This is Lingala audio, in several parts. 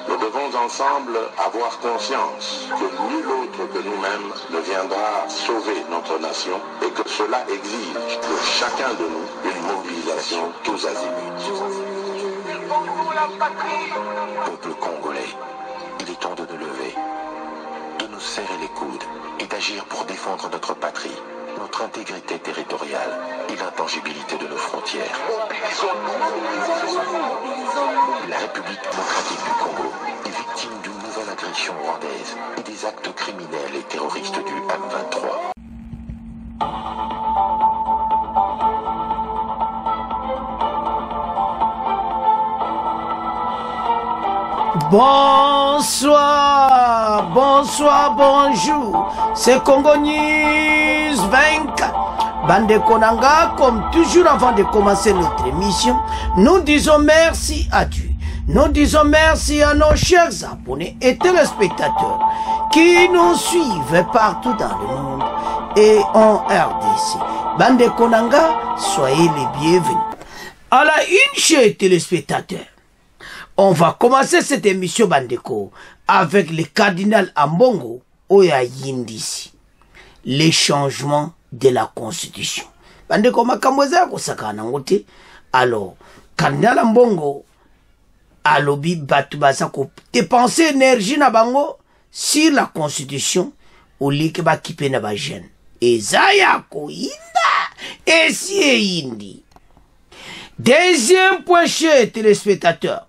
Nous devons ensemble avoir conscience que nul autre que nous-mêmes ne viendra sauver notre nation et que cela exige de chacun de nous une mobilisation tous azimuts. Peuple congolais, il est temps de nous lever, de nous serrer les coudes et d'agir pour défendre notre patrie, notre intégrité territoriale et l'intangibilité de nos frontières. La République démocratique du Congo est victime d'une nouvelle agression rwandaise et des actes criminels et terroristes du M23. Bonsoir, bonsoir, bonjour, c'est Congo News 24. Bande Konanga, comme toujours avant de commencer notre émission, nous disons merci à Dieu. Nous disons merci à nos chers abonnés et téléspectateurs qui nous suivent partout dans le monde et en RDC. Bande Konanga, soyez les bienvenus. À la une, chers téléspectateurs, on va commencer cette émission Bandeko avec le cardinal Ambongo Oya Yindisi. Les changements de la constitution. Bandeko makamboza kosakana ngote. Alors, cardinal Ambongo alobi batu baza ko dépenser énergie na bango sur la constitution au lieu que ba kipe na ba jeune. Ezaya ko inda esi indi. Deuxième point, chers téléspectateurs.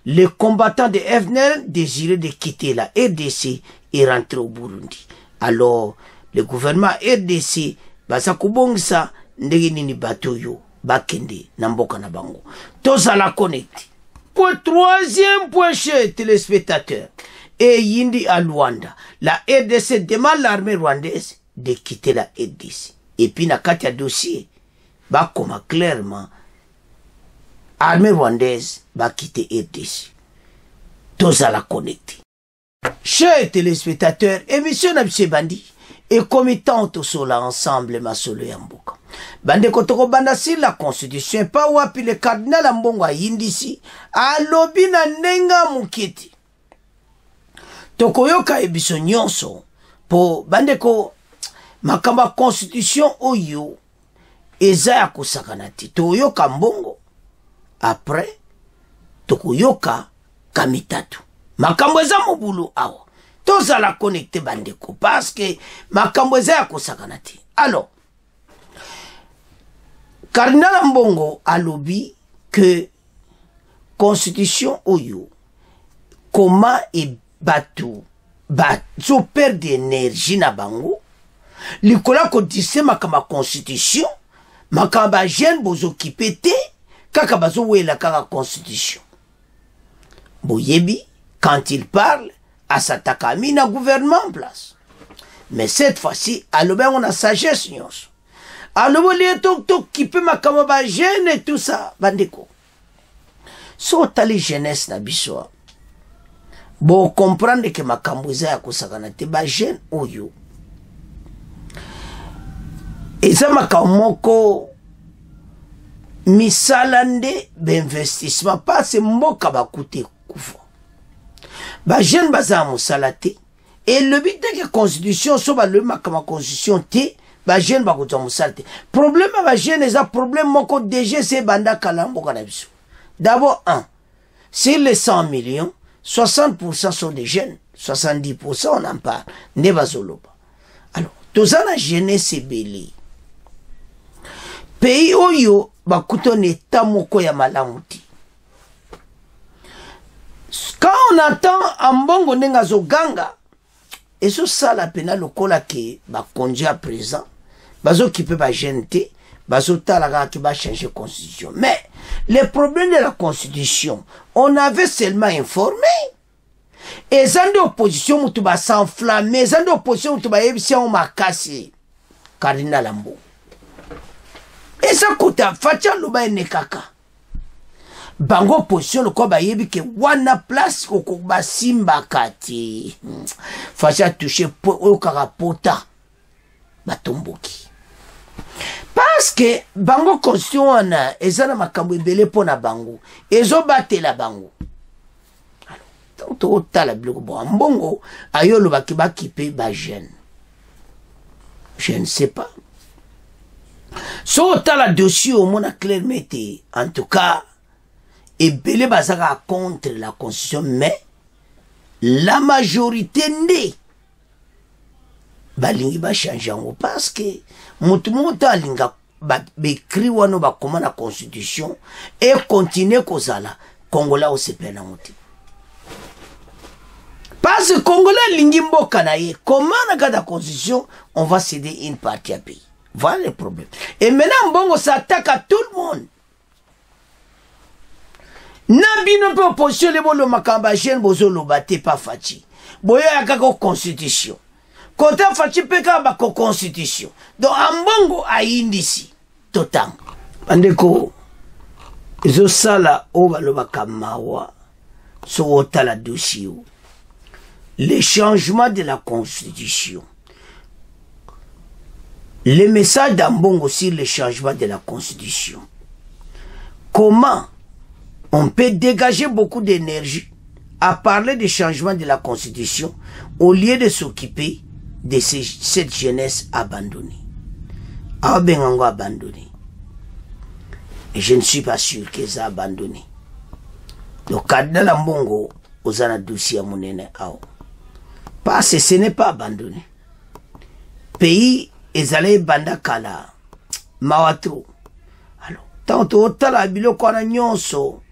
Le combattant de FNL désirait de quitter la RDC et rentrer au Burundi. Alors, le gouvernement RDC baza kubongisa ndenge nini bato yo bakende na mboka na bango. Toza la connecte. Pour troisième point, chers téléspectateurs, et Yindi à Luanda, la RDC demande l'armée rwandaise de quitter la RDC. Et puis, na katia dossier, ba koma clairement, armée rwandaise va quitter RDC. Tous à la connecter. Chers téléspectateurs, émission Nabse Bandi et committant tous là ensemble ma solo yamboka. Bande kotoko banda si la constitution pas wapi le cardinal Ambongo Yindisi a lobi na nenga mukiti. Tokoyoka ebiso nyonso po bande ko makamba constitution oyo eza ya kusakanati. Toyoka Mbongo après tokoyoka kamitatu makambo eza mobulu awa tozala connecté bandeko parce que makambo eza ya kosakana te. Alors cardinal Ambongo alobi que constitution oyo comment e batu bazo perdre énergie na bango likola ko dise makamba constitution makamba jeune bozo kipete kaka bazo wela kaka constitution. Boyebi, quand il parle, à s'attaquer à gouvernement en place. Mais cette fois-ci, aloben on a sagesse nyonso. Alobo lié tok qui peut makamaba jeune et tout ça, bandeko. So tali jeunesse na biso. Bon comprendre que makamboza ya kosakana te ba jeune oyo. Eza makamoko misalande d'investissement pas c'est mboka bakute kufa ba jeune baza musala te et le but de la constitution so ba le makama constitution te ba jeune bakuta musala te problème ba jeune eza problème moko DG c'est banda kalambo kana biso. D'abord sur les 100 millions 60% sont des jeunes 70% on en parle ne bazoloba. Alors tozana jeunesse ebele pays oyo bakuto neta moko ya malamuti. Quand on entend Ambongo nenga zoganga, et ça la pena lokola ke ba konja présent, bazo qui peut ba gente, bazo talaga qui va changer constitution. Mais le problème de la constitution, on avait seulement informé. Et zande opposition mutu ba s'enflammer, zande opposition mutu ba yebisi on makasi. Cardinal Ambongo. Et ça coûte à Fatia Luba Nekaka. Bango position le quoi bayebi ke wana place koko basimba kati. Fatia touché au karapota batomboki. Parce que bango constitution wana ezana makambo ebele pona bango. Ezo batela bango. to tala biloko bon mbongo ayolo bakiba kipe ba jeune. Je ne sais pas. So tala dossier au monde clairement en tout cas et belé bazaka contre la constitution mais la majorité né balingi ba changer parce que mutu monta linga ba écrit wano ba comment la constitution et continuer kozala Congolais au sepena muti parce que Congolais lingi mboka na ye comment na la constitution on va céder une partie à pays. Voilà le problème. Et maintenant Mbongo s'attaque à tout le monde. Nabino pe opposition le bolo makamba jeune bozo lobate pa fachi. Boya yakako constitution. Kota fachi peka ba ko constitution. Donc Mbongo a indisi totang. Bandeko zo sala o baloba kamawa so otala dossier. Les changements de la constitution. Le message d'Ambongo sur le changement de la constitution. Comment on peut dégager beaucoup d'énergie à parler des changements de la constitution au lieu de s'occuper de cette jeunesse abandonnée. Abengango abandonné. Et je ne suis pas sûr qu'ils soient abandonnés. Donc, Kadala Mbongo, aux dossier à Mounene Ao. Parce que ce n'est pas abandonné. Pays, ezale banda kala mawatro. Alors, tant tala biloko na nyonso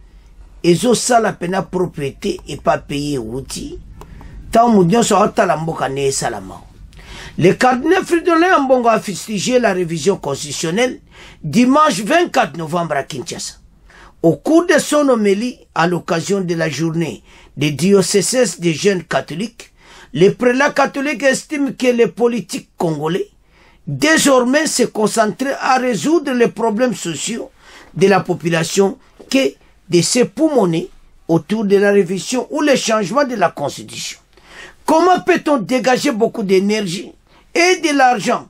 ezo sala pena propriété et pas payer outil. Tant nyonso otala mboka ne salama. Le cardinal Fridolin Ambongo a fustigé la révision constitutionnelle dimanche 24 novembre à Kinshasa. Au cours de son homélie à l'occasion de la journée des diocèses des jeunes catholiques, les prélats catholiques estiment que les politiques congolais désormais se concentrer à résoudre les problèmes sociaux de la population que de s'époumoner autour de la révision ou le changement de la constitution. Comment peut-on dégager beaucoup d'énergie et de l'argent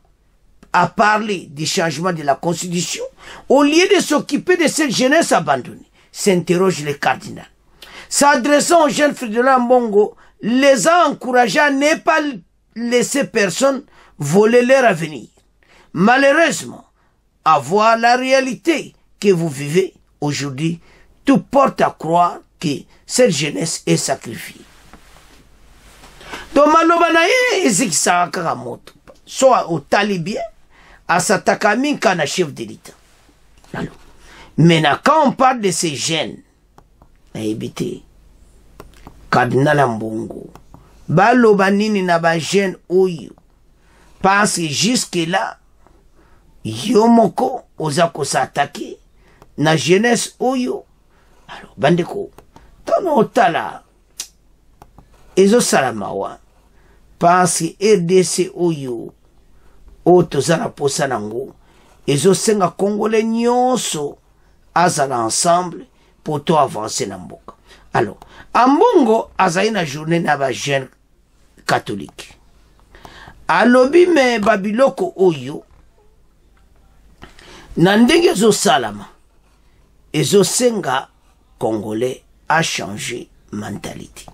à parler du changement de la constitution au lieu de s'occuper de cette jeunesse abandonnée? S'interroge le cardinal. S'adressant aux jeunes Fridolin Mbongo, les a encouragés à ne pas laisser personne voler leur avenir. Malheureusement, à voir la réalité que vous vivez aujourd'hui, tout porte à croire que cette jeunesse est sacrifiée. Donc, malobanaye ezikisa kakamoto, soit au talibien, à s'attaquer à chef de l'État. Maintenant, quand on parle de ces jeunes, naibité, Cardinal Mbongo, balobanini na ba jeune oyo, parce que jusque-là, yomoko ozako s'attaquer na jeunesse oyo. Alors, bandeko, tono otala, ezo salamawa, parce que RDC oyo, otozala posa nango, ezo senga Congolais nyonso, azala ensemble, pour to avancer na mboka. Alors, Ambongo azayi na journée na ba jeune catholique. Alobi me babiloko oyo na ndenge ezo salama ezo senga Congolais a changé mentalité.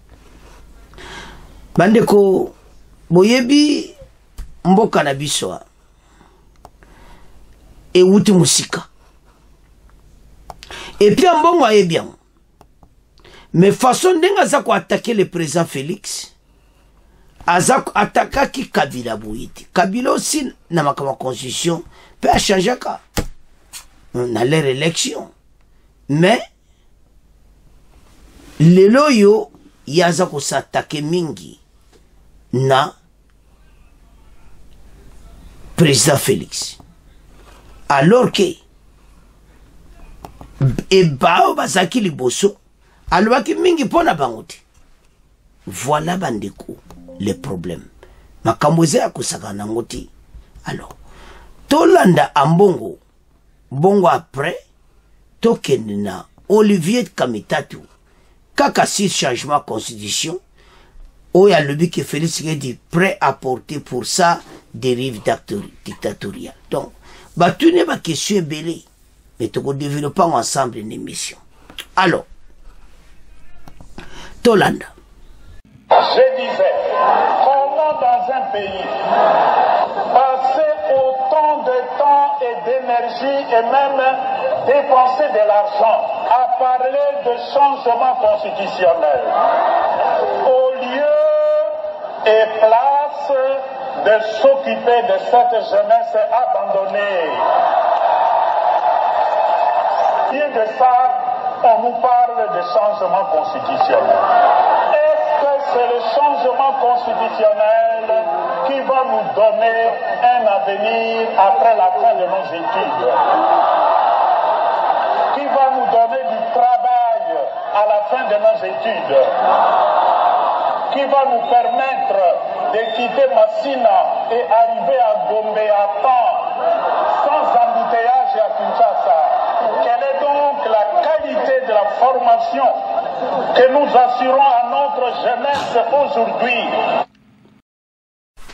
Bandeko boyebi mboka na biso e wuti musika. Et puis Ambongo aye bien. Mais façon ndenge za ko attaquer le président Félix, Azak attaquaki Kabila Bouiti. Kabila aussi, na makama constitution, peut changer ka. On a leur élection. Mais, les loyo, yazako s'attaquer mingi, na président Félix. Alors que, et bao bazaki liboso, alwaki mingi pona bangote. Voilà bandeko. Les problèmes. Makamboze ya kusaka nangoti. Alors, tolanda Ambongo, bongo après, tokenina Olivier Kamitatu, kaka si changement constitution, oya lobi que Félix dit prêt à porter pour ça dérive dictatoriale. Donc, tu n'es pas question belé, mais tu ne développes pas ensemble une émission. Alors, tolanda. pays. Passer autant de temps et d'énergie et même dépenser de l'argent à parler de changement constitutionnel au lieu et place de s'occuper de cette jeunesse abandonnée. Et de ça, on nous parle de changement constitutionnel. Est-ce que c'est le changement constitutionnel qui va nous donner un avenir après la fin de nos études? Qui va nous donner du travail à la fin de nos études? Qui va nous permettre de quitter Massina et arriver à Gombe à temps, sans embouteillage à Kinshasa? Quelle est donc la qualité de la formation que nous assurons à notre jeunesse aujourd'hui?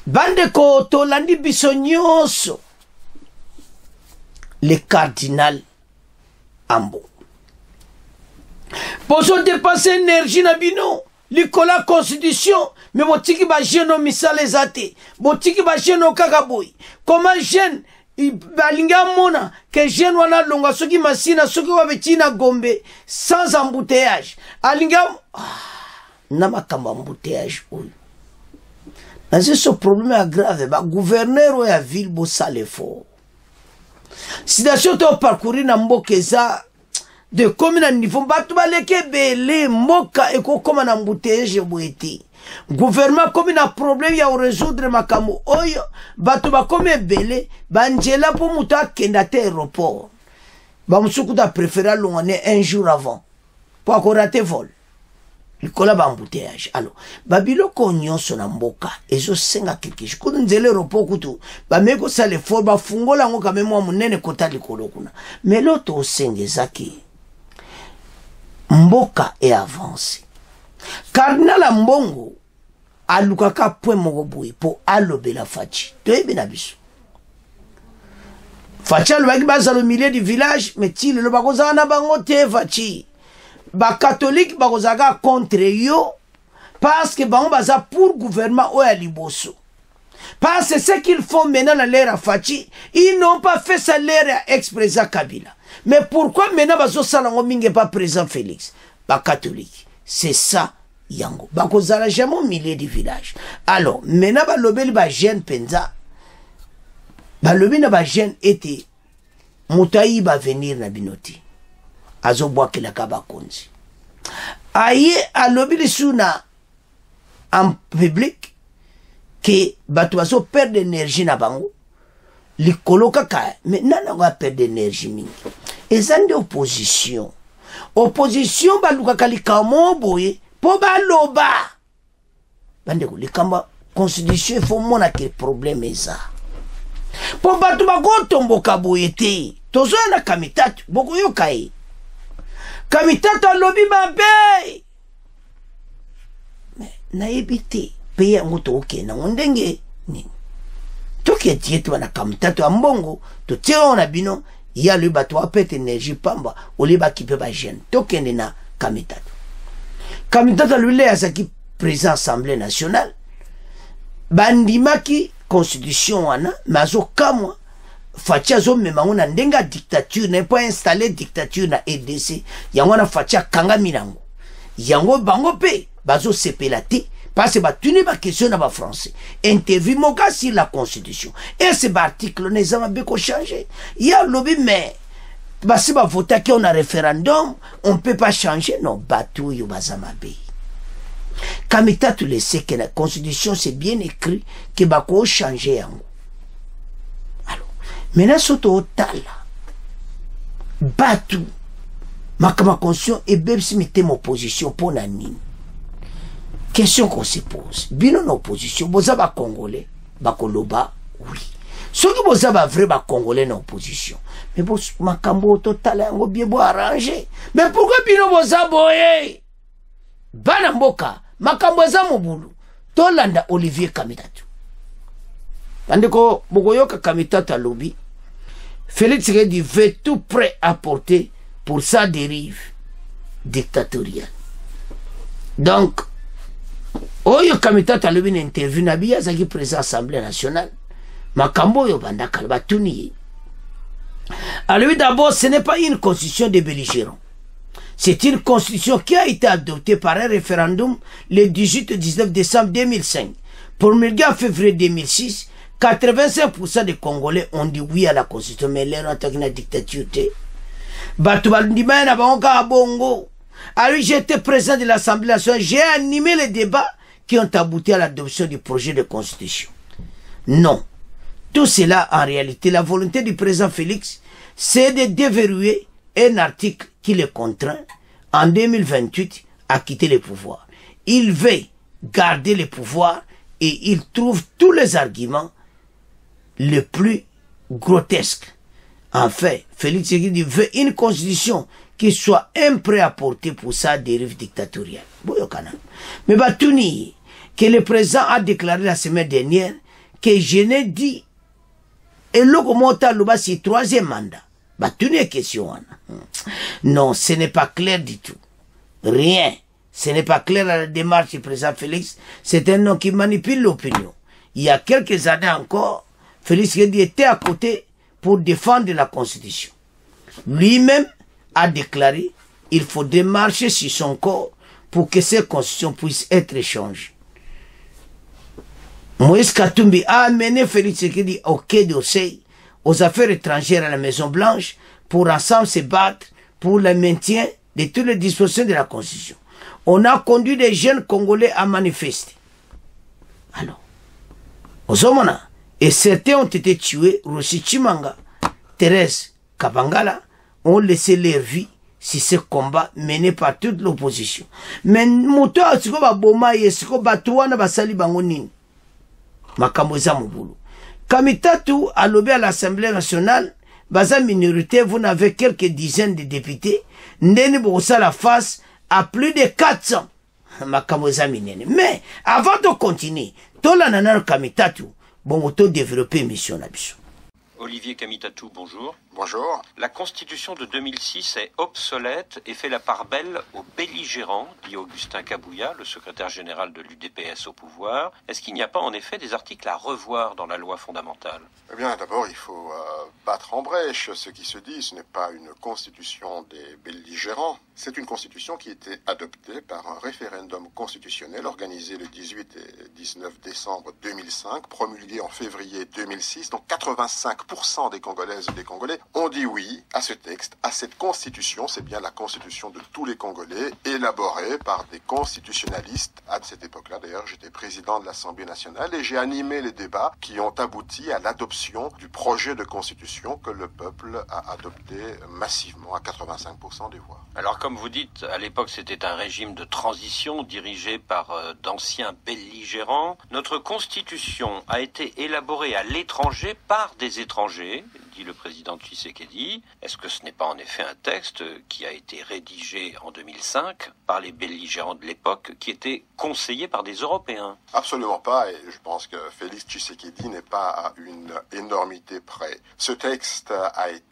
Bandeko tolandi biso nyonso le cardinal Ambo bozo dépenser énergie na bino likola constitution mais botiki ba jeune misala ezate botiki ba jeune kaka boy comment jeune balinga mona que jeune wana longa soki masina soki wabeti na Gombe sans embouteillage alinga na makamba embouteillage oyo c'est ce problème grave ba gouverneur ya ville bo sale fort situation to parcourir na mbokeza de commune à niveau batu baleke belé mboka eko koma na embouteillage boete gouvernement comme na problème ya résoudre makambo oyo batu ba comme belé banjela pour muta kenda te aéroport ba musuku da préférer longane un jour avant pour ko rater vol likola ba embouteillage alors babilo konyo sona mboka ezo senga quelque chose kudu nzele aéroport kutu ba meko sale fort ba fungola ngo kame mwa munene kota likolo kuna mais l'autre sengezaki mboka et avance cardinal Mbongo alukaka point moko boye po alobela Fachi toyebi na biso Fachi alobaki bazala au milieu du village mais ti lelo bakozala na bango te Fachi ba catholique bakozaka contre yo parce que bango baza pour gouvernement oya liboso parce que ce qu'ils font maintenant dans l'ère à Fachi ils n'ont pas fait ça l'ère à ex-président Kabila. Mais pourquoi maintenant bazo salango minge pas président Félix? Ba catholique. C'est ça yango. Ba kozala jamais au milieu du village. Alors, maintenant ba lobeli ba jeune penza. Ba lobi na ba jeune était mutayi ba venir na binoti. Azo boake la kaba konzi. Aye a lobeli suna en public que batu bazo perdre d'énergie na bango. Likolo kaka mais nana va perdre d'énergie mingi. Et ça de opposition baluka kalikamo boye po baloba bande ko likamba constitution faut mona que problème eza po batu bakotomboka boye te tozo na kamitatu boko yo kai kamitatu alobi mabe mais na ebité paye ngoto oke na ndenge ni toki etiet wana kamitatu ya Mbongo to tiro na bino ya le bato apete énergie pamba oliba kipe ba jeune tokende na kamitatu lui le azaki président assemblée nationale bandimaki constitution wana mazo kamwa Fachi azo mema na ndenga dictature n'est pas installé dictature na EDC yango na Fachi kanga milango yango bango pe bazo sepela te parce que batuni ba question na ba français interview moka sur la constitution et ce article ne zama beko changer ya lobby mais ba si ba voter qui on a référendum on peut pas changer non batu yo bazama be kamita tu le sais que la constitution c'est bien écrit que ba ko changer yango alors maintenant soto tala batu makama conscient et bebsi mette mon position pour la nini. Question qu'on se pose. Bino na opposition, boza ba congolais, ba koloba, oui. Ce qui boza ba vrai ba congolais na opposition. Mais bon, makambo total yango bien bo arrangé. Mais pourquoi bino boza boye? Bana mboka, makambo za mobulu. Tolanda Olivier Kamitatu. Bandeko bogoyoka Kamitatu a lobby. Félix Tshisekedi veut tout prêt apporter pour sa dérive dictatoriale. Donc Oyo Kamitatu alobi na interview na biya zaki président Assemblée nationale. Makambo yo bandaka batuni. Alobi d'abord ce n'est pas une constitution de belligérants. C'est une constitution qui a été adoptée par un référendum le 18-19 décembre 2005. Promulguée en février 2006, 85% des Congolais ont dit oui à la constitution, mais l'air en tant que la dictature. Alors j'étais président de l'Assemblée nationale, j'ai animé les débats qui ont abouti à l'adoption du projet de constitution. Non. Tout cela, en réalité, la volonté du président Félix, c'est de déverrouiller un article qui le contraint en 2028 à quitter le pouvoir. Il veut garder le pouvoir et il trouve tous les arguments les plus grotesques. En fait, Félix Tshisekedi veut une constitution qui soit un prêt-à-porter pour sa dérive dictatoriale. Mais Batuni, que le président a déclaré la semaine dernière que je n'ai dit et le commentaire c'est troisième mandat. Batuni question. Non, ce n'est pas clair du tout. Rien. Ce n'est pas clair à la démarche du président Félix. C'est un homme qui manipule l'opinion. Il y a quelques années encore, Félix Tshisekedi était à côté pour défendre la Constitution. Lui-même a déclaré qu'il faudrait marcher sur son corps pour que cette Constitution puisse être changée. Moïse Katumbi a amené Félix Tshisekedi au Quai d'Orsay, aux affaires étrangères à la Maison Blanche, pour ensemble se battre pour le maintien de toutes les dispositions de la Constitution. On a conduit des jeunes Congolais à manifester. Alors, Ozomona, et certains ont été tués, Rossi Chimanga, Thérèse Kabangala, ont laissé leur vie sur ce combat mené par toute l'opposition. Mais Mouto Asiko Baboma Yesiko Batouana Basali Bangonini. Makambo eza mobulu. Kamitatu a lobé à l'Assemblée nationale, baza minorité, vous n'avez quelques dizaines de députés, ndeni bosa la face à plus de 400. Makambo eza minene. Mais avant de continuer, tola nanano Kamitatu, bon auto développer mission na biso. Olivier Kamitatu, bonjour. Bonjour. La Constitution de 2006 est obsolète et fait la part belle aux belligérants, dit Augustin Kabouya, le secrétaire général de l'UDPS au pouvoir. Est-ce qu'il n'y a pas en effet des articles à revoir dans la loi fondamentale? Eh bien, d'abord, il faut battre en brèche ce qui se dit. Ce n'est pas une constitution des belligérants. C'est une constitution qui a été adoptée par un référendum constitutionnel organisé le 18 et 19 décembre 2005, promulgué en février 2006. Donc 85% des Congolaises et des Congolais ont dit oui à ce texte, à cette constitution. C'est bien la constitution de tous les Congolais, élaborée par des constitutionnalistes. À cette époque-là, d'ailleurs, j'étais président de l'Assemblée nationale et j'ai animé les débats qui ont abouti à l'adoption du projet de constitution que le peuple a adopté massivement à 85% des voix. Alors, comme vous dites, à l'époque, c'était un régime de transition dirigé par d'anciens belligérants. Notre constitution a été élaborée à l'étranger par des étrangers, dit le président Tshisekedi. Est-ce que ce n'est pas en effet un texte qui a été rédigé en 2005 par les belligérants de l'époque, qui était conseillé par des Européens? Absolument pas, et je pense que Félix Tshisekedi n'est pas à une énormité près. Ce texte a été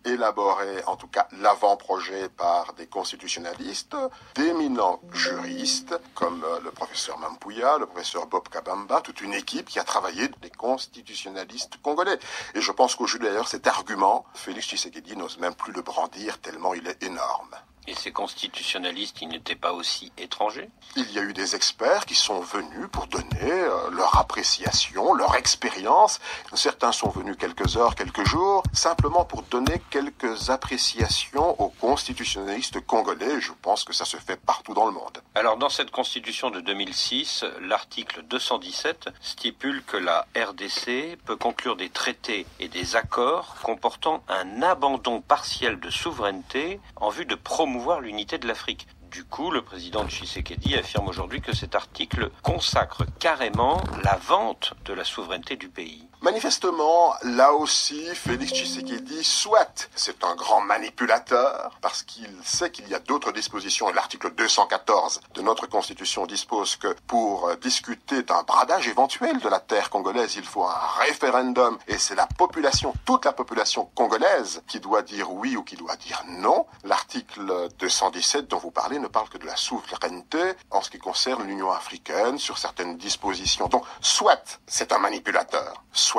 élaboré, en tout cas l'avant-projet, par des constitutionnalistes, d'éminents juristes, comme le professeur Mampouya, le professeur Bob Kabamba, toute une équipe qui a travaillé, des constitutionnalistes congolais. Et je pense qu'aujourd'hui, d'ailleurs, cet argument, Félix Tshisekedi n'ose même plus le brandir tellement il est énorme. Et ces constitutionnalistes, ils n'étaient pas aussi étrangers? Il y a eu des experts qui sont venus pour donner leur appréciation, leur expérience. Certains sont venus quelques heures, quelques jours, simplement pour donner quelques appréciations aux constitutionnalistes congolais. Je pense que ça se fait partout dans le monde. Alors, dans cette constitution de 2006, l'article 217 stipule que la RDC peut conclure des traités et des accords comportant un abandon partiel de souveraineté en vue de promouvoir l'unité de l'Afrique. Du coup, le président Tshisekedi affirme aujourd'hui que cet article consacre carrément la vente de la souveraineté du pays. Manifestement, là aussi, Félix Tshisekedi souhaite. C'est un grand manipulateur parce qu'il sait qu'il y a d'autres dispositions. Et l'article 214 de notre Constitution dispose que pour discuter d'un bradage éventuel de la terre congolaise, il faut un référendum. Et c'est la population, toute la population congolaise qui doit dire oui ou qui doit dire non. L'article 217 dont vous parlez ne parle que de la souveraineté en ce qui concerne l'Union africaine sur certaines dispositions. Donc, soit c'est un manipulateur, soit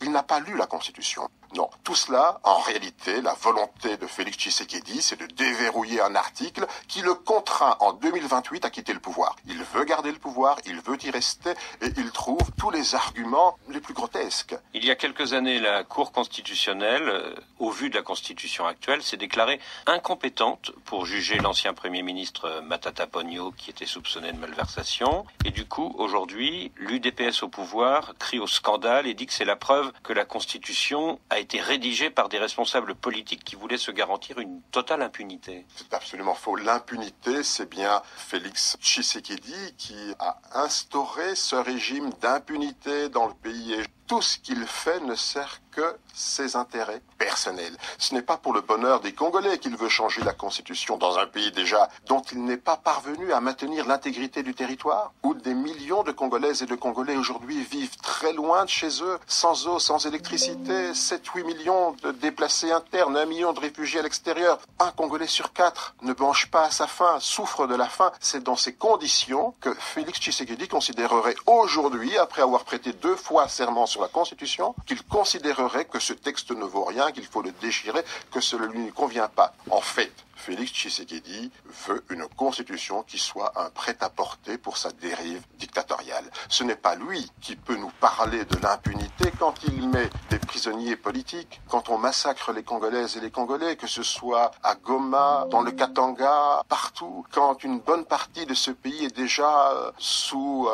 il n'a pas lu la Constitution. Non, tout cela, en réalité, la volonté de Félix Tshisekedi, c'est de déverrouiller un article qui le contraint en 2028 à quitter le pouvoir. Il veut garder le pouvoir, il veut y rester, et il trouve tous les arguments les plus grotesques. Il y a quelques années, la Cour constitutionnelle, au vu de la Constitution actuelle, s'est déclarée incompétente pour juger l'ancien Premier ministre Matata Ponyo, qui était soupçonné de malversation. Et du coup, aujourd'hui, l'UDPS au pouvoir crie au scandale et dit que c'est la preuve que la Constitution a été rédigée par des responsables politiques qui voulaient se garantir une totale impunité. C'est absolument faux. L'impunité, c'est bien Félix Tshisekedi qui a instauré ce régime d'impunité dans le pays. Et tout ce qu'il fait ne sert que ses intérêts personnels. Ce n'est pas pour le bonheur des Congolais qu'il veut changer la Constitution dans un pays déjà dont il n'est pas parvenu à maintenir l'intégrité du territoire, où des millions de Congolaises et de Congolais aujourd'hui vivent très loin de chez eux, sans eau, sans électricité, 7-8 millions de déplacés internes, 1 million de réfugiés à l'extérieur. Un Congolais sur 4 ne mange pas à sa faim, souffre de la faim. C'est dans ces conditions que Félix Tshisekedi considérerait aujourd'hui, après avoir prêté 2 fois serment sur la Constitution, qu'il considérerait que ce texte ne vaut rien, qu'il faut le déchirer, que cela ne lui convient pas. En fait, Félix Tshisekedi veut une constitution qui soit un prêt-à-porter pour sa dérive dictatoriale. Ce n'est pas lui qui peut nous parler de l'impunité quand il met des prisonniers politiques, quand on massacre les Congolaises et les Congolais, que ce soit à Goma, dans le Katanga, partout, quand une bonne partie de ce pays est déjà sous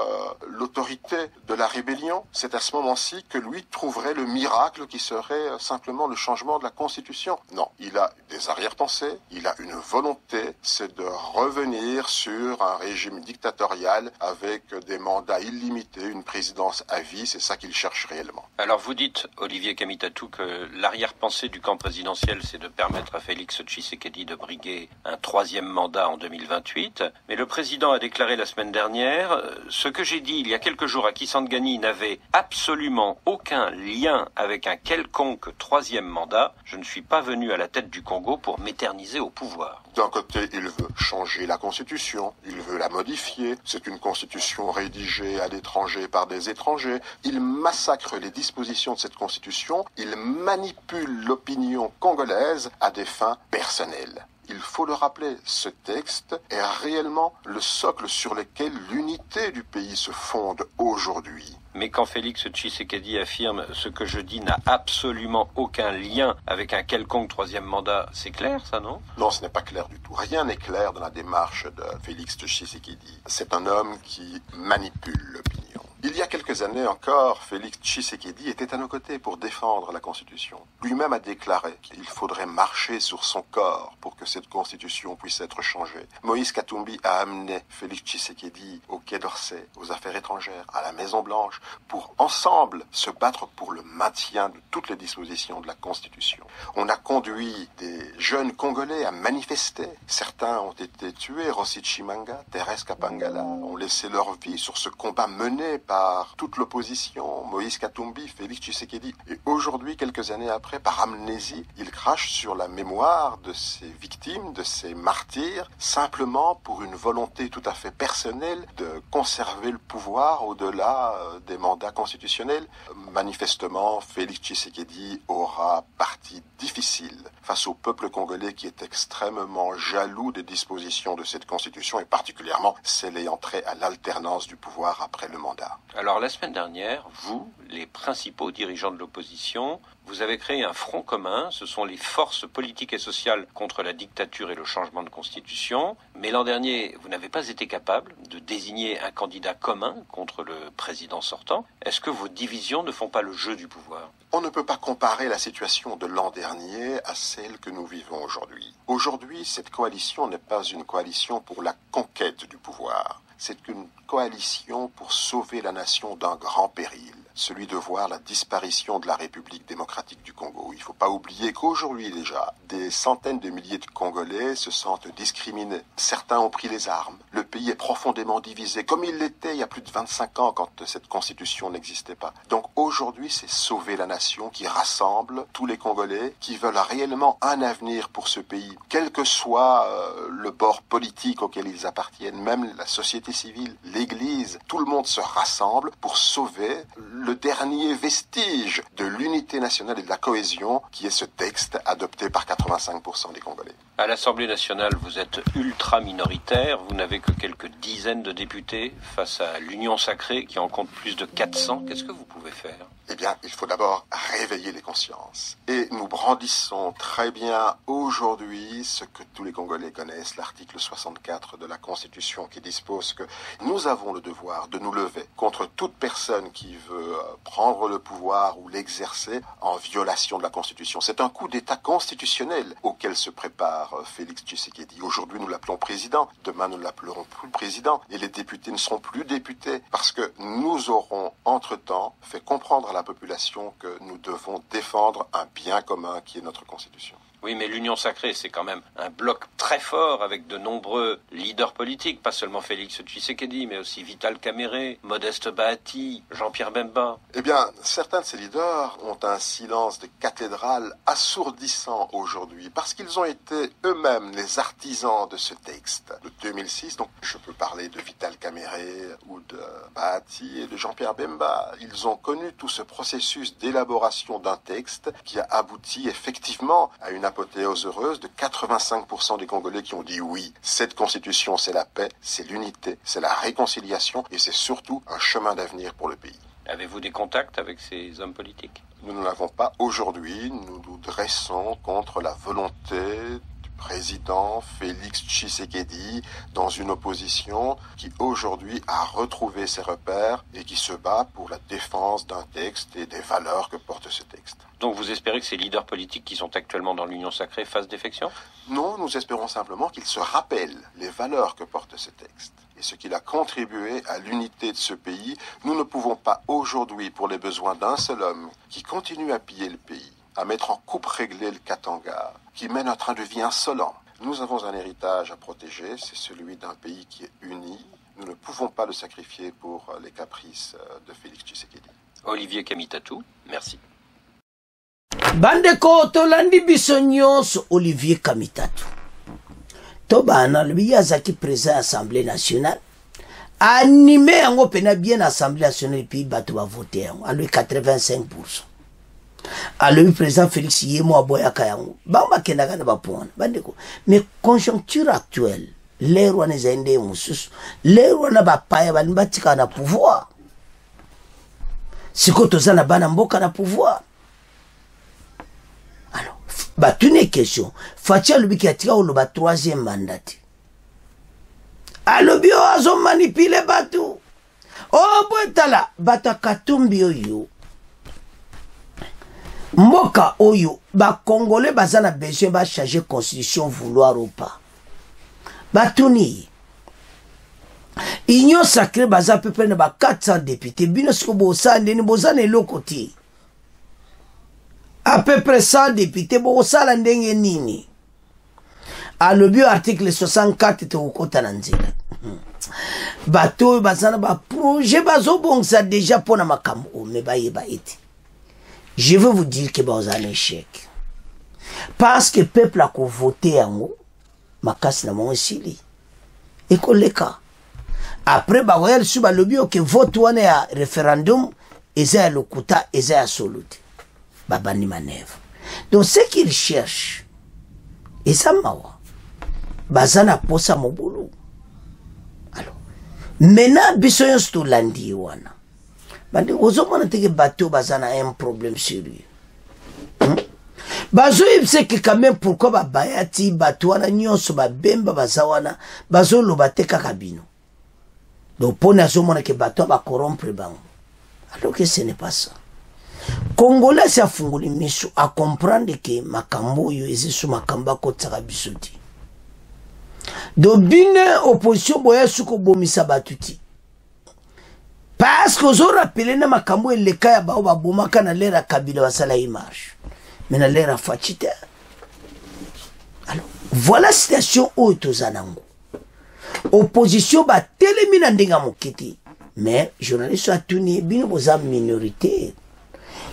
l'autorité de la rébellion. C'est à ce moment-ci que lui trouverait le miracle qui serait simplement le changement de la constitution. Non, il a des arrière-pensées, il a une volonté, c'est de revenir sur un régime dictatorial avec des mandats illimités, une présidence à vie, c'est ça qu'il cherche réellement. Alors vous dites, Olivier Kamitatou, que l'arrière-pensée du camp présidentiel, c'est de permettre à Félix Tshisekedi de briguer un 3e mandat en 2028, mais le président a déclaré la semaine dernière, ce que j'ai dit il y a quelques jours à Kisangani n'avait absolument aucun lien avec un quelconque 3e mandat, je ne suis pas venu à la tête du Congo pour m'éterniser au pouvoir. D'un côté, il veut changer la Constitution, il veut la modifier, c'est une Constitution rédigée à l'étranger par des étrangers, il massacre les dispositions de cette Constitution, il manipule l'opinion congolaise à des fins personnelles. Il faut le rappeler, ce texte est réellement le socle sur lequel l'unité du pays se fonde aujourd'hui. Mais quand Félix Tshisekedi affirme « ce que je dis n'a absolument aucun lien avec un quelconque 3e mandat », c'est clair ça, non? Non, ce n'est pas clair du tout. Rien n'est clair dans la démarche de Félix Tshisekedi. C'est un homme qui manipule l'opinion. Il y a quelques années encore, Félix Tshisekedi était à nos côtés pour défendre la Constitution. Lui-même a déclaré qu'il faudrait marcher sur son corps pour que cette Constitution puisse être changée. Moïse Katumbi a amené Félix Tshisekedi au Quai d'Orsay, aux Affaires étrangères, à la Maison-Blanche, pour ensemble se battre pour le maintien de toutes les dispositions de la Constitution. On a conduit des jeunes Congolais à manifester. Certains ont été tués, Rossi Chimanga, Thérèse Kapangala, ont laissé leur vie sur ce combat mené par toute l'opposition, Moïse Katumbi, Félix Tshisekedi. Et aujourd'hui, quelques années après, par amnésie, il crache sur la mémoire de ces victimes, de ces martyrs, simplement pour une volonté tout à fait personnelle de conserver le pouvoir au-delà des mandats constitutionnels. Manifestement, Félix Tshisekedi aura partie difficile face au peuple congolais qui est extrêmement jaloux des dispositions de cette constitution et particulièrement celle ayant trait à l'alternance du pouvoir après le mandat. Alors la semaine dernière, vous, les principaux dirigeants de l'opposition, vous avez créé un front commun, ce sont les forces politiques et sociales contre la dictature et le changement de constitution. Mais l'an dernier, vous n'avez pas été capable de désigner un candidat commun contre le président sortant. Est-ce que vos divisions ne font pas le jeu du pouvoir? On ne peut pas comparer la situation de l'an dernier à celle que nous vivons aujourd'hui. Aujourd'hui, cette coalition n'est pas une coalition pour la conquête du pouvoir. C'est une coalition pour sauver la nation d'un grand péril. celui de voir la disparition de la République démocratique du Congo. Il ne faut pas oublier qu'aujourd'hui déjà, des centaines de milliers de Congolais se sentent discriminés. Certains ont pris les armes. Le pays est profondément divisé, comme il l'était il y a plus de 25 ans quand cette constitution n'existait pas. Donc aujourd'hui, c'est sauver la nation qui rassemble tous les Congolais qui veulent réellement un avenir pour ce pays, quel que soit le bord politique auquel ils appartiennent, même la société civile, l'Église, tout le monde se rassemble pour sauver le dernier vestige de l'unité nationale et de la cohésion qui est ce texte adopté par 85% des Congolais. À l'Assemblée nationale, vous êtes ultra minoritaire, vous n'avez que quelques dizaines de députés face à l'Union sacrée qui en compte plus de 400. Qu'est-ce que vous pouvez faire ? Eh bien, il faut d'abord réveiller les consciences. Et nous brandissons très bien aujourd'hui ce que tous les Congolais connaissent, l'article 64 de la Constitution qui dispose que nous avons le devoir de nous lever contre toute personne qui veut prendre le pouvoir ou l'exercer en violation de la Constitution. C'est un coup d'État constitutionnel auquel se prépare Félix Tshisekedi. Aujourd'hui, nous l'appelons président. Demain, nous ne l'appellerons plus président. Et les députés ne seront plus députés parce que nous aurons, entre-temps, fait comprendre à la population que nous devons défendre un bien commun qui est notre Constitution. Oui, mais l'Union sacrée, c'est quand même un bloc très fort avec de nombreux leaders politiques, pas seulement Félix Tshisekedi, mais aussi Vital Kamerhe, Modeste Bahati, Jean-Pierre Bemba. Eh bien, certains de ces leaders ont un silence de cathédrale assourdissant aujourd'hui, parce qu'ils ont été eux-mêmes les artisans de ce texte. De 2006, donc je peux parler de Vital Kamerhe ou de Bahati et de Jean-Pierre Bemba. Ils ont connu tout ce processus d'élaboration d'un texte qui a abouti effectivement à une apothéose heureuse de 85% des Congolais qui ont dit oui. Cette constitution, c'est la paix, c'est l'unité, c'est la réconciliation et c'est surtout un chemin d'avenir pour le pays. Avez-vous des contacts avec ces hommes politiques ? Nous ne l'avons pas aujourd'hui. Nous nous dressons contre la volonté du président Félix Tshisekedi dans une opposition qui aujourd'hui a retrouvé ses repères et qui se bat pour la défense d'un texte et des valeurs que porte ce texte. Donc vous espérez que ces leaders politiques qui sont actuellement dans l'Union sacrée fassent défection ? Non, nous espérons simplement qu'ils se rappellent les valeurs que porte ce texte et ce qu'il a contribué à l'unité de ce pays. Nous ne pouvons pas aujourd'hui, pour les besoins d'un seul homme qui continue à piller le pays, à mettre en coupe réglée le Katanga, qui mène un train de vie insolent. Nous avons un héritage à protéger, c'est celui d'un pays qui est uni. Nous ne pouvons pas le sacrifier pour les caprices de Félix Tshisekedi. Olivier Kamitatou, merci. Bandeko tolandi biso nyonso Olivier Kamitatou. To bana lui azaki président Assemblée nationale. Animé yango pena bien Assemblée nationale puis bato va voter yango à lui 85%. À lui président Félix Yemo aboyaka yango. Bamba kenaka na bapona. Bandeko mais conjoncture actuelle l'air wana zaende mususu l'air wana bapaya balimbatika na pouvoir. Siko tozana bana mboka na pouvoir. Alors, batune question. Fatia lobi ki atika oloba 3e mandat. Alobi o azo manipule batu. O bwetala bata katumbi oyo. Mboka oyo ba Congolais bazana besoin ba changer constitution vouloir ou pas. Batuni. Union sacrée baza à peu près ba 400 députés. Bino siko bosa ndeni bozana elokoti. À peu près 100 députés, bon, ça l'a ndenge nini. À l'objet article 64, te ukota nanzila. Bateau, bazana, ba projet, bazo bon, ça déjà pour na makambo, mais ba yeba eti. Je veux vous dire que vous avez un échec. Parce que le peuple a voté en haut, makasi na mon sili. Et qu'on le cas. Après, bah, voyez, sur le bio que vote wane ya référendum, eza le kuta, eza solute. Babani manœuvre. Donc ce qu'ils cherchent, et ça mawa, bazana posa mobulu. Alors, maintenant, bisoyon sto landi wana. Bandi, ozomona teke bateau bazana un problème sérieux. Bazo yipse que quand même pourquoi babayati bateau wana nyonso babemba bazawana, bazo lobateka kabino. Donc pour nazomona que bateau ba corrompre bango. Alors que ce n'est pas ça. Congolais c'est afunguli miso à comprendre que makambo yo ezisu makamba ko tsaka bisoti. Donc bine opposition boya suko bomisa batuti. Parce Parce que vous aurez rappelé na makambo le cas ba babomaka na lera Kabila basala marche. Mais na lera Fachita. Alors, voilà la situation où tozanango. Opposition ba telemina ndenga mokiti. Mais journaliste a tuni bino boza minorité.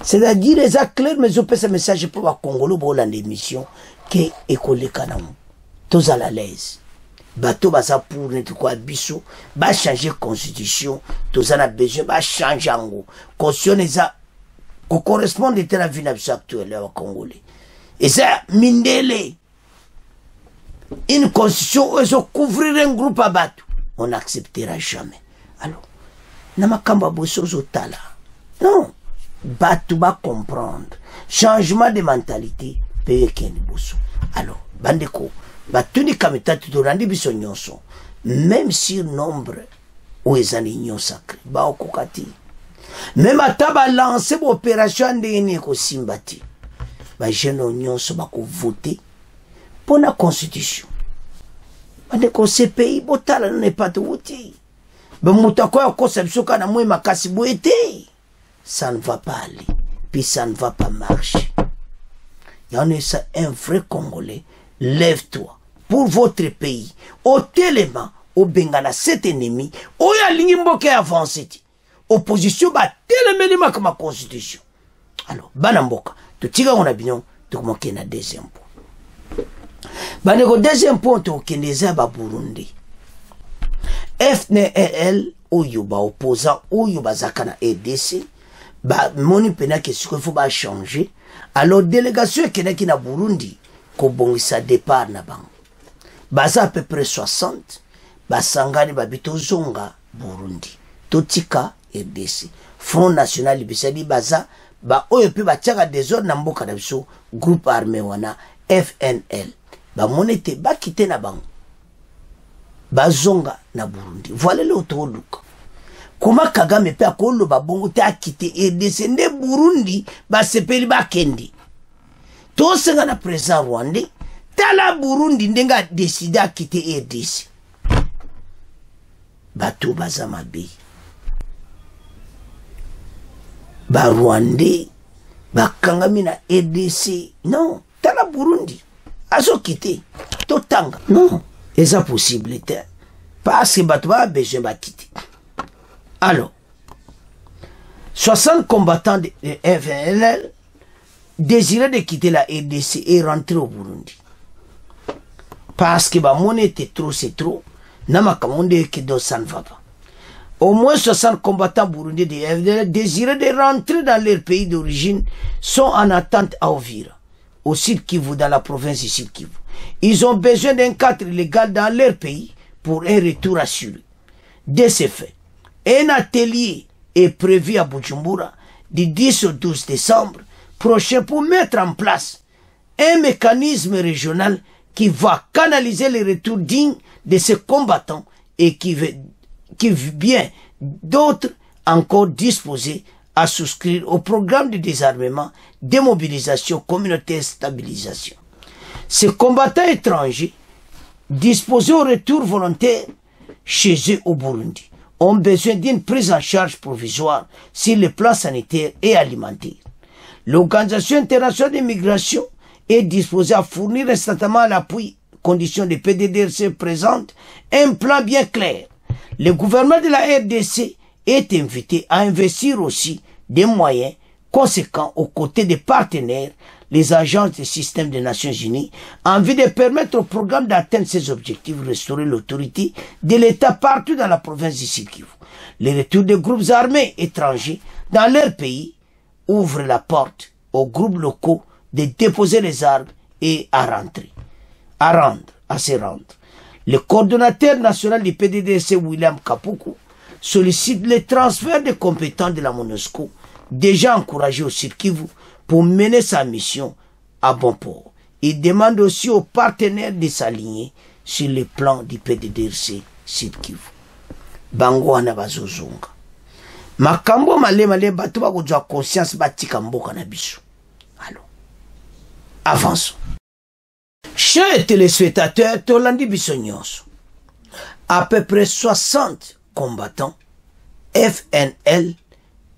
C'est-à-dire les clairs mais je peux ce message pour la Congolo pour l'émission que école kanam. Toza la l'aise. Bateau basa pour n'être quoi biso ba changer constitution toza na besoin ba changer ango constitution eza ko correspond à la vie actuelle au Congolais et ça mindele une constitution où ils couvrir un groupe à bateau on n'acceptera jamais alors na makamba boso zotala non bateau va comprendre changement de mentalité paye ken boso alors bandeko batuni kamitatu torandi biso nyonso même si nombre ou ezali union sacrée ba okokati même ataba lancer opération ndeni ko simbati ba jeune nyonso ba ko voter pour la constitution bande ko CPI botala n'est pas de voter ba mutako ya conception kana mwe makasi boete ça ne va pas aller puis ça ne va pas marcher y'en a ça un vrai Congolais. Lève-toi pour votre pays. Au téléma, au Bengala, cet ennemi, au Yalinimbo qui avance. Opposition, bah, téléménima comme ma constitution. Alors, Banamboka, tu tires on a bien, tu manques un deuxième point. Baneko, deuxième point, tu as ba Burundi. FNL, ou yuba opposant, ou yuba zakana EDC, bah, moni pena que ce qu'il faut ba changer. Alors, délégation qui na Burundi, kobongisa départ na bango baza à peu près 60 basangani babito zonga Burundi totika RDC Front National bisali baza ba oyo pe batiaka désordre na mboka na biso groupe armé wana FNL ba monete bakite na bango bazonga na Burundi voilà le otoluka comment Kagame pe akolo ba bongo te akite RDC nde Burundi ba sepeli bakendi to senga na président rwandais tala Burundi ndenga décidé à quitter RDC bato bazama be ba rwandais bakangami na RDC non tala Burundi azo quitter to tanga non eza possibilité parce que bato ba besoin ba quitter alors 60 combattants de FNL désiraient de quitter la RDC et rentrer au Burundi. Parce que la monnaie était trop, c'est trop. Namakamonde que ça ne va pas. Au moins 60 combattants burundais de FNL désiraient de rentrer dans leur pays d'origine sont en attente à Uvira, au Sud Kivu, dans la province du Sud Kivu. Ils ont besoin d'un cadre légal dans leur pays pour un retour assuré. De ce fait, un atelier est prévu à Bujumbura du 10 au 12 décembre prochain pour mettre en place un mécanisme régional qui va canaliser les retours dignes de ces combattants et qui vient d'autres encore disposés à souscrire au programme de désarmement, démobilisation, communautaire et stabilisation. Ces combattants étrangers disposés au retour volontaire chez eux au Burundi ont besoin d'une prise en charge provisoire sur le plan sanitaire et alimentaire. L'Organisation internationale de migration est disposée à fournir instantanément à l'appui conditions de PDDRC présente un plan bien clair. Le gouvernement de la RDC est invité à investir aussi des moyens conséquents aux côtés des partenaires, les agences du système des Nations Unies, en vue de permettre au programme d'atteindre ses objectifs, restaurer l'autorité de l'État partout dans la province du Sud Kivu. Le retour des groupes armés étrangers dans leur pays ouvre la porte aux groupes locaux de déposer les armes et à se rendre. Le coordonnateur national du PDDC, William Kapuku, sollicite le transfert des compétences de la MONUSCO, déjà encouragé au Sud Kivu, pour mener sa mission à bon port. Il demande aussi aux partenaires de s'aligner sur le plan du PDDC Sud Kivu. Bango anabazozonga. Makambo male bato bakozwa conscience batika mboka na biso. Alors, avançons. Chers téléspectateurs, tolandi biso nyonso. À peu près 60 combattants FNL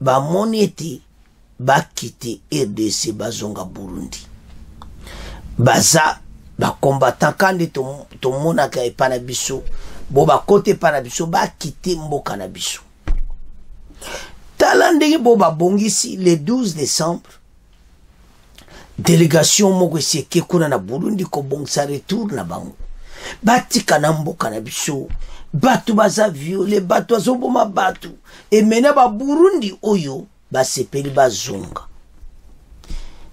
bamoni ete bakite RDC bazonga Burundi baza bakombatant kandi tomonaka epa na biso bo bakote epa na biso bakite mboka na biso. Tala ndenge bo babongisi le 12 décembre délégation moko eseke kuna na Burundi kobongisa retour na bango batika na mboka na biso batu baza viole batu azoboma batu emena ba Burundi oyo basepeli bazonga.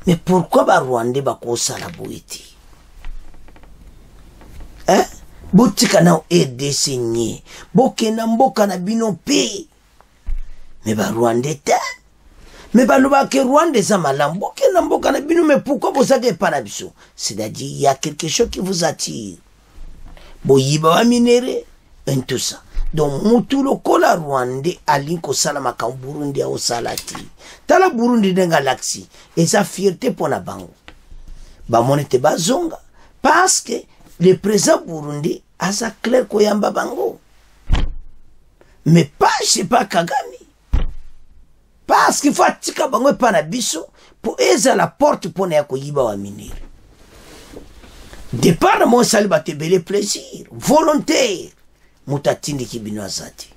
Mais pourquoi ba Rwandais bakosala boiti? Hein? Botika na RDC nye bokena mboka na bino pe. Mais ba Rwandais ta. Mais ba loba ke Rwanda za malam bokena mboka na bino, mais pourquoi bosage pa na biso? C'est-à-dire il y a quelque chose qui vous attire. Boyiba wa minere en tout ça. Donc mutu lokola Rwandais alinko sala maka Burundi au salati. Tala Burundi denga laksi et sa fierté pour na bango. Ba monete bazonga parce que le président Burundi a sa clair koyamba bango. Mais pas c'est pas Kagame. Parce qu'il faut tika bango pa na biso pour eza la porte pour na koyiba wa minere. Départ de mon salut te belé plaisir volontaire. Mutatindi kibino azati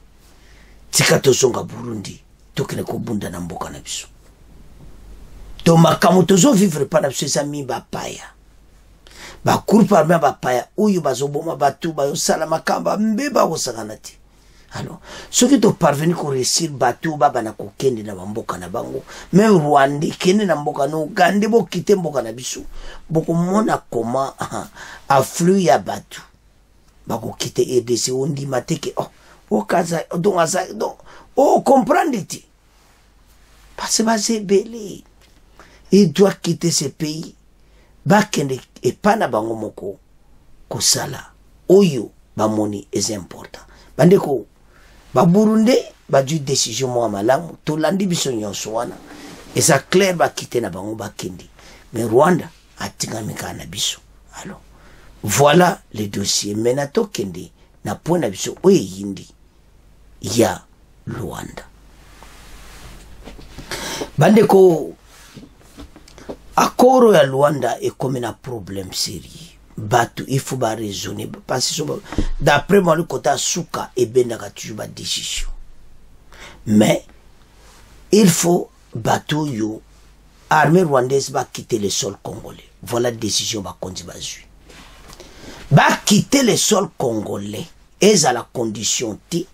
tika tozonga Burundi tokene kobunda na mboka na biso to makamu tozo vivre pa na biso sami bapaya bakuru parmi bapaya uyu bazoboma batu bayosala makamba mbeba kosakana te. Alors soki to parvenir ko réussir batu baba na kokende na mboka na bango même Rwanda kende na mboka no Uganda bo kite mboka na biso boko mona koma afflux ya batu bako kite RDC ondi mateke kaza donc aza donc comprendre ti parce que c'est belé il doit quitter ce pays bakende et pas na bango moko kosala oyo bamoni est important bandeko ba Burundi ba du décision mo malamu to landi biso nyonso wana et ça clair ba quitter na bango bakende mais Rwanda atingamika na biso. Alors voilà le dossier. Menato kende na point na biso oye yindi ya Luanda. Bandeko akoro ya Luanda est comme un problème sérieux. Batu il faut ba raisonner parce que d'après moi le côté souka et bendaka toujours ba décision. Mais il faut batu yo armée rwandaise va quitter le sol congolais. Voilà la décision ba kondi bazu. Va quitter le sol congolais et à la condition ti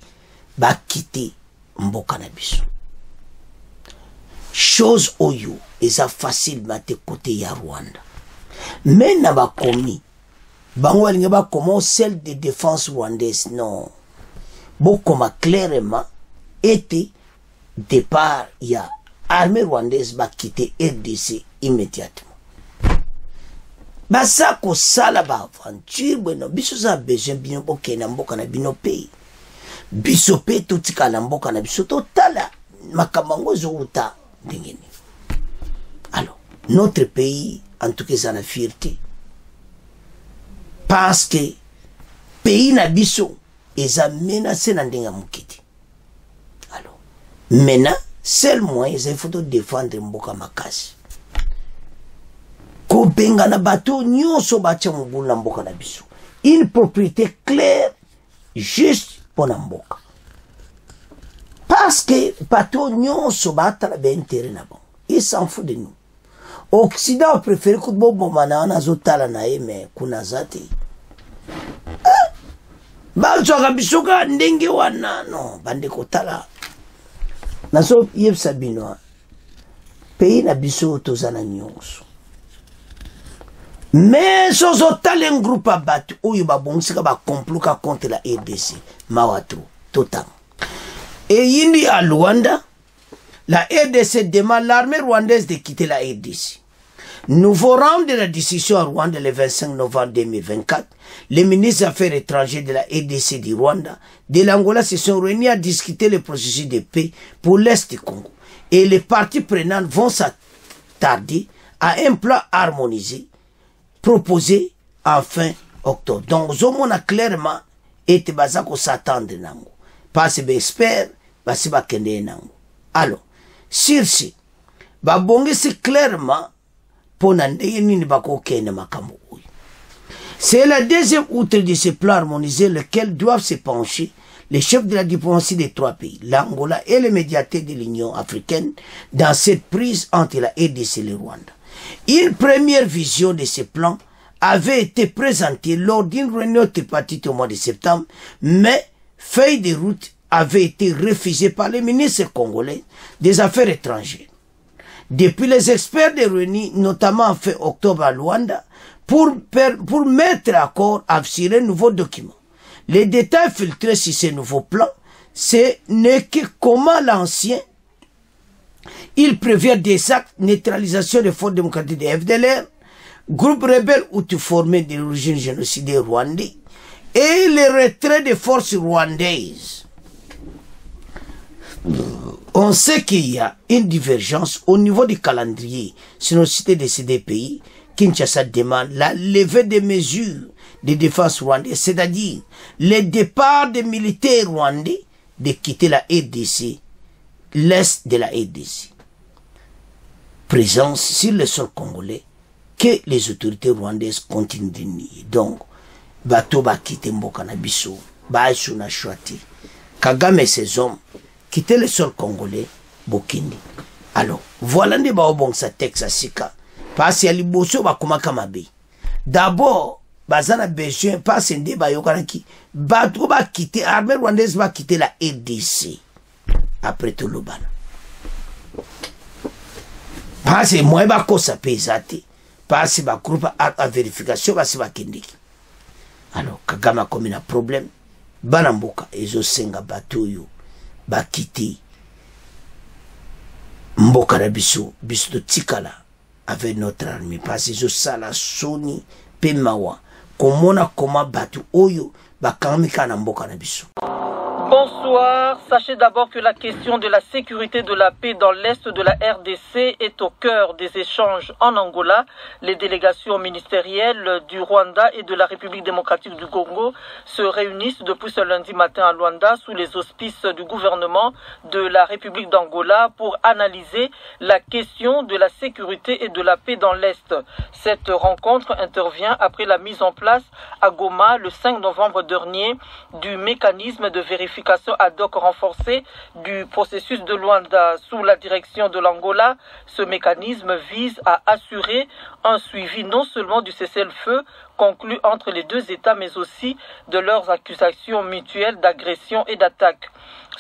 va quitter mboka na biso. Chose oyo eza facile mate côté ya Rwanda. Mais na ba komi bango alinga ba comment celle de défense rwandaise non. Bokoma clairement était départ ya armée rwandaise va quitter RDC immédiatement. Basa ko sala ba aventure bueno biso za besoin bino bokena mboka na bino pays biso pe tutika na mboka na biso totala makamango zo uta ndengeni. Alors notre pays en tout cas ça na fierté parce que pays na biso eza menacé na ndenga mukiti. Alors maintenant seul moyen c'est faut défendre mboka makasi. Kobenga na bateau nyonso batia mobulu na mboka na biso. Une propriété claire juste pour na mboka. Parce que bateau nyonso batala ba intérêt na bon. Il s'en fout de nous. Occident préfère que bobo manana zotala na mais kuna zati. Balzo kabisoka ndenge wana no bande kotala. Naso yebsa bino. Pays na biso tozana nyonso. Mais ce sont un groupe à battre où il va complot contre la RDC. Mawatro, total. Et indi à Luanda, la RDC demande l'armée rwandaise de quitter la RDC. Nouveau round de la décision à Rwanda le 25 novembre 2024, les ministres des Affaires étrangères de la RDC du Rwanda, de l'Angola se sont réunis à discuter le processus de paix pour l'Est du Congo. Et les parties prenantes vont s'attarder à un plan harmonisé proposé en fin octobre. Donc, on a clairement été basé à s'attendre. Parce que j'espère basi bakende nango. Alors sur ce babongisi clairement pona ndenge nini bakokende makambo oyo. C'est la deuxième outre de ce plan harmonisé lequel doivent se pencher les chefs de la diplomatie des trois pays, l'Angola et les médiateurs de l'Union africaine, dans cette prise entre la RDC et le Rwanda. Une première vision de ce plan avait été présentée lors d'une réunion tripartite au mois de septembre, mais feuille de route avait été refusée par les ministres congolais des Affaires étrangères. Depuis, les experts des réunis, notamment en fin octobre à Luanda, pour mettre accord sur un nouveau document. Les détails filtrés sur ces nouveaux plans, ce n'est que comment l'ancien, il prévient des actes de neutralisation des forces démocratiques de FDLR, groupe rebelle Hutu formé de l'origine génocidaire rwandais, et le retrait des forces rwandaises. On sait qu'il y a une divergence au niveau du calendrier sur nos cités de ces deux pays. Kinshasa demande la levée des mesures de défense rwandaises, c'est-à-dire le départ des militaires rwandais de quitter la RDC, l'est de la RDC. Présence sur le sol congolais que les autorités rwandaises continuent de nier. Donc, bateau ba quitter mboka na biso, ba na chouati. Kagame et ses hommes quitter le sol congolais, bokindi. Alors, voilà ne ba obong sa texte sika. Parce que liboso ba komaka mabe. D'abord, bazana besoin parce que ba yokana ki bateau ba quitter armée rwandaise va quitter la RDC après tout le ban. Parce que moi ba kosa pesate. Parce que ba groupe à vérification ba se ba kindiki. Alors Kagame comme un problème banamboka ezo senga bateau yo ba quitter mboka na biso biso tikala avec notre armée parce que ça la soni pemawa komona koma batu oyo bakamika na mboka na biso. Bonsoir. Sachez d'abord que la question de la sécurité et de la paix dans l'est de la RDC est au cœur des échanges en Angola. Les délégations ministérielles du Rwanda et de la République démocratique du Congo se réunissent depuis ce lundi matin à Luanda sous les auspices du gouvernement de la République d'Angola pour analyser la question de la sécurité et de la paix dans l'est. Cette rencontre intervient après la mise en place à Goma le 5 novembre dernier du mécanisme de vérification ad hoc renforcée du processus de Luanda sous la direction de l'Angola. Ce mécanisme vise à assurer un suivi non seulement du cessez-le-feu conclu entre les deux États, mais aussi de leurs accusations mutuelles d'agression et d'attaque.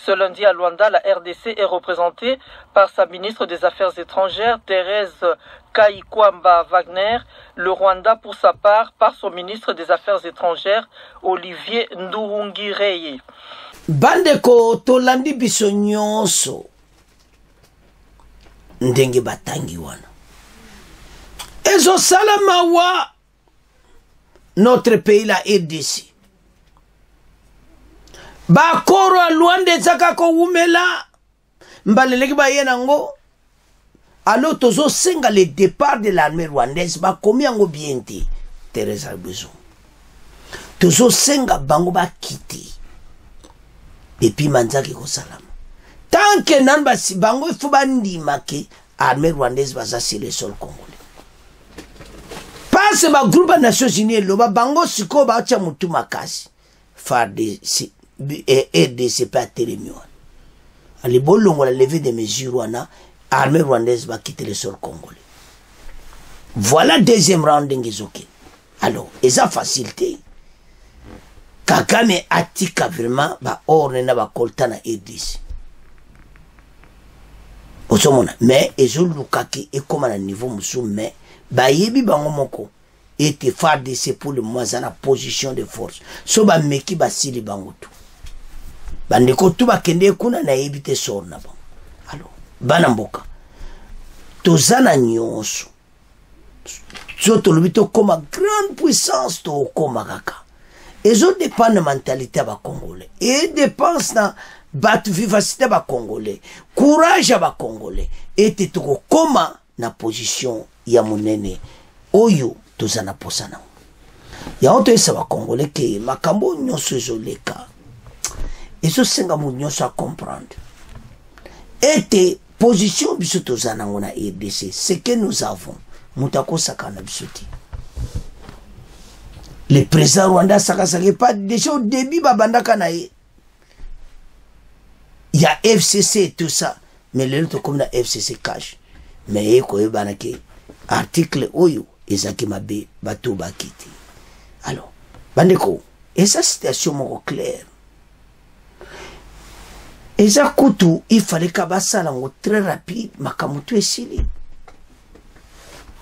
Ce lundi à Luanda, la RDC est représentée par sa ministre des Affaires étrangères, Thérèse Kayikwamba Wagner, le Rwanda pour sa part par son ministre des Affaires étrangères, Olivier Nduhungireyi. Bandeko tolandi biso nyonso ndenge batangi wana ezo salama wa notre pays la RDC bakoro a Luanda ezaka ko umela mbaleleki bayena ngo alors tozo senga le départ de l'armée rwandaise bakomi yango bien te Teresa besoin tozo senga bango ba quitter depuis manzaki ko salama tant que nan basi bango il faut bandima ke armée rwandaise baza sur le sol congolais parce ba groupe des Nations Unies loba bango siko ba cha mutu makasi FARDC RDC pas télémio ali bolongo la levée des mesures wana armée rwandaise va quitter le sol congolais. Voilà deuxième round ngezoki. Alors, eza facilité. Kagame atika vraiment ba orne na ba kolta na RDC. Osomona, mais ezo lukaki e comme na niveau musu mais ba yebi bango moko ete FARDC pour le moment na position de force. So ba meki ba sili bango tu. Bandeko tu ba kende kuna na yebite sor na bango. Alors, banamboka tozana nyonso soto lobito koma grande puissance to koma kaka ezo dépend de mentalité ba congolais et dépense na bat vivacité ba congolais courage ba congolais et te toko koma na position ya monene oyo tozana posana ya onto esa ba congolais ke makambo nyonso ezo leka ezo senga mo nyonso a comprendre était position biso tozana ngona RDC, ce que nous avons mutako sakana bisoti. Le président Rwanda sakasake pas déjà au début babanda kanaye. Il y a FCC et tout ça, mais le autre comme la FCC cache. Mais il y a article oyo ezaki mabe bato bakiti. Alors, bandeko, et sa situation moko claire. Et ça kutu, il fallait kabasa lango très rapide, makamutu esili.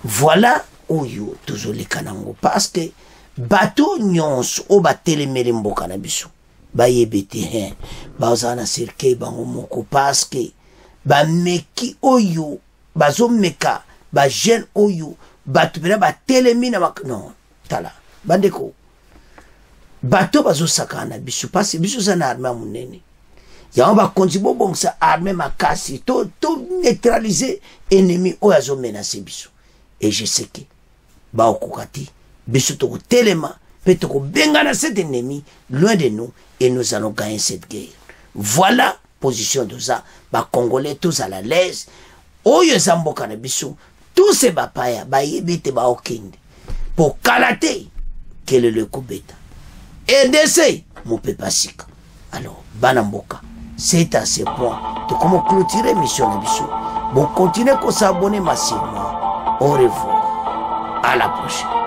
Voilà oyo tozoli kanango parce que bato nyons o batelemeli mboka na biso. Ba yebete hen bazana sirke bango moko parce que ba meki oyo bazo meka ba jeune oyo batu bena ba telemi na non tala bandeko bato bazo sakana biso parce que biso sana arme munene ya ba konzibo bon sa arme makasi to neutraliser ennemi oyo azo menacer biso et je sais que ba okukati biso to telema peut-être bengana cet ennemi loin de nous et nous allons gagner cette guerre. Voilà position de ça. Ba Congolais tous à la l'aise. Oyo zamboka na biso tous ces bapaya ba yebite ba okinde. Pour kalater quel est le coup bêta. Et d'essayer mon pepasika. Alors banamboka, c'est à ce point de comment clôturer mission na biso. Bon continuez qu'on s'abonne massivement. Au revoir. À la prochaine.